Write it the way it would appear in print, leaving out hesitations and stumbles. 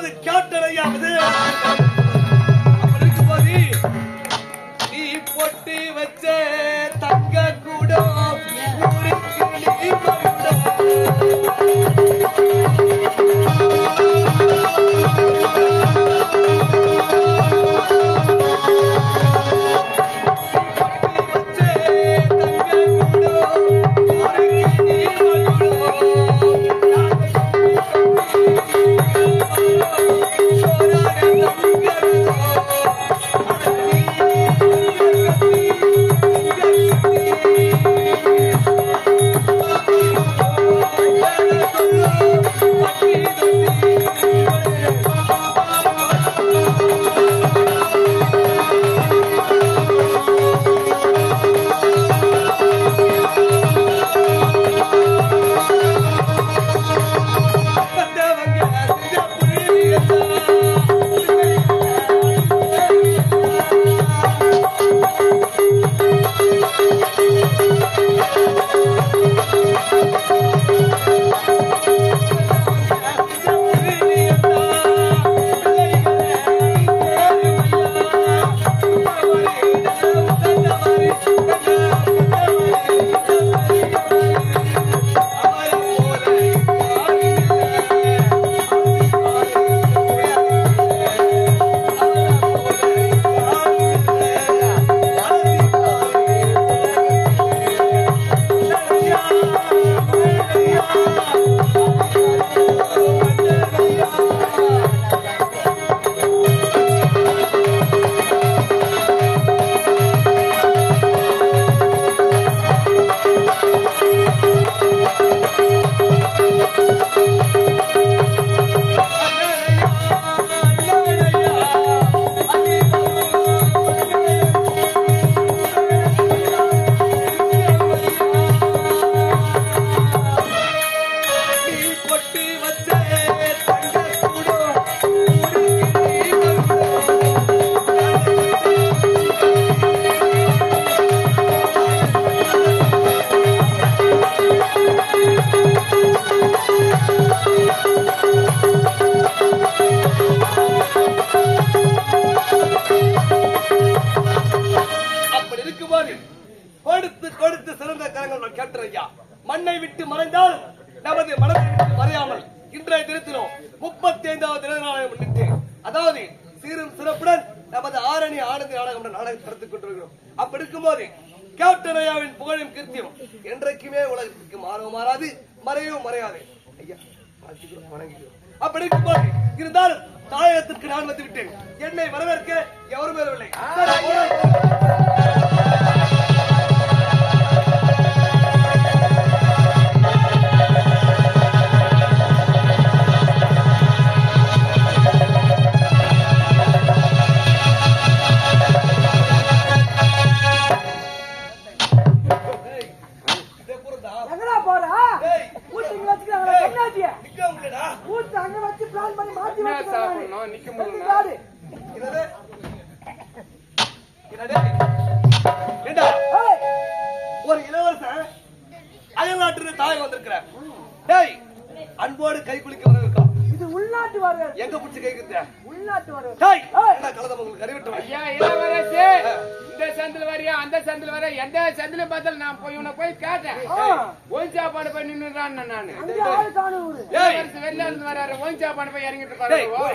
நமது கேட்டனையாவது இருக்கும்போது நீ பொட்டி வச்ச தங்க கூட கொடுத்து சிறந்த கரங்கள் கேட்டறையா மண்ணை விட்டு மறைந்தால் நமது மனதை விட்டு மறையாமல் இன்றைய தினத்திலும் 35வது தின நாளை முன்னிட்டு அதாவது சீரும் சிறப்புடன் நமது ஆரணி ஆனந்தி நாடகம் நாடகம் நடத்திக் கொண்டிருக்கிறோம். அப்படி இருக்கும்போது கேப்டன் ஐயாவின் புகழும் கீர்த்தியும் என்றைக்குமே உலகத்திற்கு மாறாது மறையவும் மறையாது ஐயா. அப்படி இருக்கும்போது இருந்தால் தாயகத்திற்கு நான் வந்து விட்டேன். என்னை வரவேற்க எவரும் வரவில்லை. ஒரு இளவரசன் அயல்நாட்டில் தாயகம் வந்திருக்கிறார். அன்போடு கை குளிக்க வந்திருக்கோம். இது உள்நாட்டு வரவேற்பு. எங்க பிடிச்சி கைக்குற உள்நாட்டு வரவேற்பு. என்ன கலதம் உங்களுக்கு அறிவிட்டோம் ஐயா. இளவரசே இந்த சந்தில வரியா அந்த சந்தில வர எந்த சந்தில பார்த்தாலும் நான் போய் உன போய் கேட்டேன். ஓன் சாப்பாடு பண்ணி நின்றான் நான். அந்த ஆளு காணூரு. இளவரசு வெளில இருந்து வராரு. ஓன் சாப்பாடு போய் இறங்கிட்டு பாருங்க.